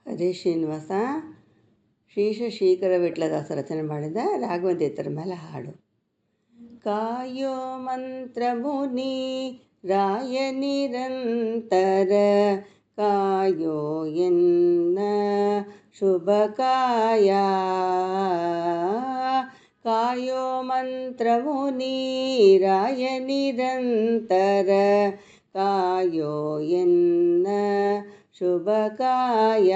ಅದೇ ಶ್ರೀನಿವಾಸ ಶ್ರೀಶ ಶ್ರೀಕರ ವಿಟ್ಲದಾಸ ರಚನೆ ಮಾಡಿದ ರಾಘವೇಂದ್ರ ಮೇಲೆ ಹಾಡು. ಕಾಯೋ ಮಂತ್ರ ಮುನಿ ರಾಯ ನಿರಂತರ, ಕಾಯೋ ಎನ್ನ ಶುಭ ಕಾಯ. ಕಾಯೋ ಮಂತ್ರ ಮುನಿ ರಾಯ ನಿರಂತರ, ಕಾಯೋ ಎನ್ನ ಶುಭ ಕಾಯ.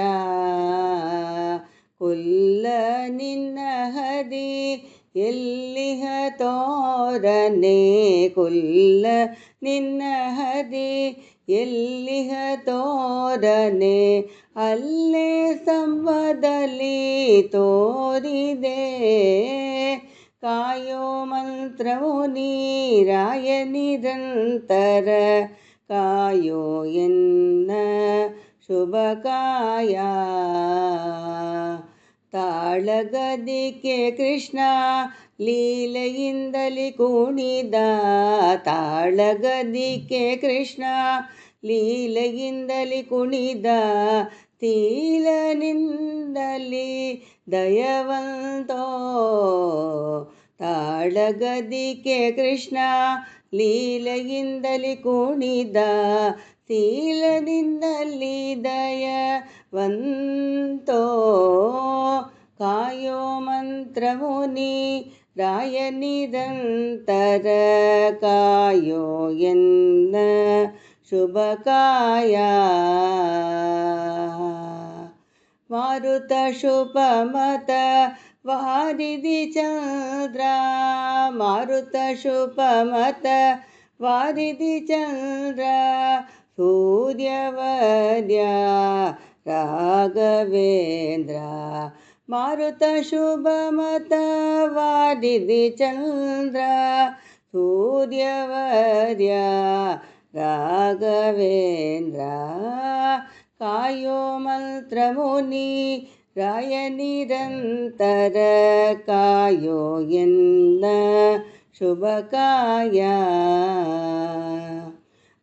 ಕುಲ್ಲ ನಿನ್ನ ಹದಿ ಎಲ್ಲಿಹ ತೋರನೆ, ಕುಲ್ಲ ನಿನ್ನ ಹದಿ ಎಲ್ಲಿಹ ತೋರನೆ, ಅಲ್ಲೇ ಸಂವದಲ್ಲಿ ತೋರಿದೆ. ಕಾಯೋ ಮಂತ್ರವು ನೀರಾಯ ನಿರಂತರ, ಕಾಯೋ ಎನ್ನ ಶುಭ ಕಾಯ. ತಾಳಗದಿಕೆ ಕೃಷ್ಣ ಲೀಲೆಯಿಂದಲಿ ಕುಣಿದ, ತಾಳಗದಿಕೆ ಕೃಷ್ಣ ಲೀಲೆಯಿಂದಲಿ ಕುಣಿದ, ತೀಲನಿಂದಲಿ ದಯವಂತೋ. ತಾಳಗದಿಕೆ ಕೃಷ್ಣ ಲೀಲೆಯಿಂದಲಿ ಕುಣಿದ, ಶೀಲದಿಂದಲಿ ದಯವಂತೋ. ಕಾಯೋ ಮಂತ್ರವು ರಾಯ ನಿರಂತರ, ಕಾಯೋ ಎನ್ನ ಶುಭ ಕಾಯ. ಮಾರುತ ಶುಭಮತ ವಾರಿಧಿ ಚಂದ್ರ, ಮಾರುತ ಶುಭಮತ ವಾರಿಧಿ ಚಂದ್ರ, ಸೂರ್ಯವರ್ಯ ರಾಘವೇಂದ್ರ. ಮಾರುತ ಶುಭಮತ ವಾರಿಧಿ ಚಂದ್ರ, ಸೂರ್ಯವರ್ಯ ರಾಘವೇಂದ್ರ. ಕಾಯೋ ಮಂತ್ರವು ರಾಯ ನಿರಂತರ, ಕಾಯೋ ಎನ್ನ ಶುಭ ಕಾಯ.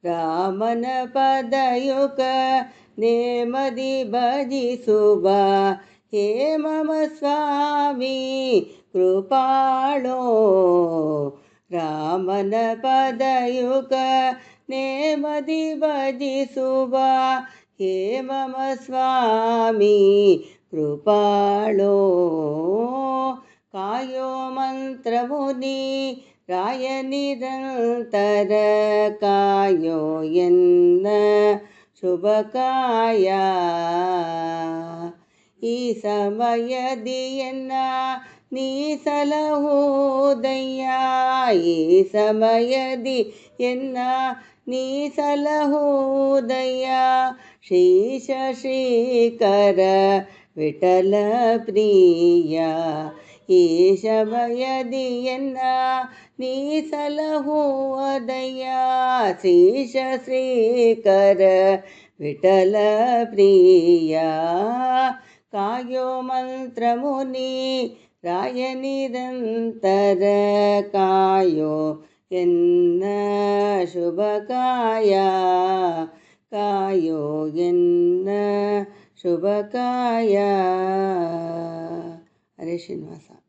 ರಾಮನ ಪದಯುಗ ನೇಮದಿ ಭಜಿಸುವ, ಹೇ ಮಮ ಸ್ವಾಮಿ ಕೃಪಾಳೋ. ರಾಮನ ಪದಯುಗ ನೇಮದಿ ಭಜಿಸುವ, ಹೇ ಮಮ ಸ್ವಾಮಿ ಕೃಪಾಳೋ. ಕಾಯೋ ಮಂತ್ರವು ರಾಯ ನಿರಂತರ, ಕಾಯೋ ಎನ್ನ ಶುಭ ಕಾಯ. ಈ ಸಮಯದಿ ಎನ್ನ ನೀ ಸಲಹುದಯ್ಯ, ಈ ಸಮಯದಿ ಎನ್ನ ನೀ ಸಲಹುದಯ್ಯ. ಶ್ರೀಶ ಶ್ರೀಕರ ವಿಠಲ ಪ್ರಿಯ, ಈ ಸಮಯದಿ ಎನ್ನ ನೀ ಸಲಹುದಯ್ಯ. ಶ್ರೀಶ ಶ್ರೀಕರ ವಿಠಲ ಪ್ರಿಯ, ಕಾಯೋ ಮಂತ್ರವು ರಾಯ ನಿರಂತರ, ಕಾಯೋ ಎನ್ನ ಶುಭ ಕಾಯ. ಕಾಯೋ ಎನ್ನ ಶುಭ ಕಾಯ. ಹರೇ ಶ್ರೀನಿವಾಸ.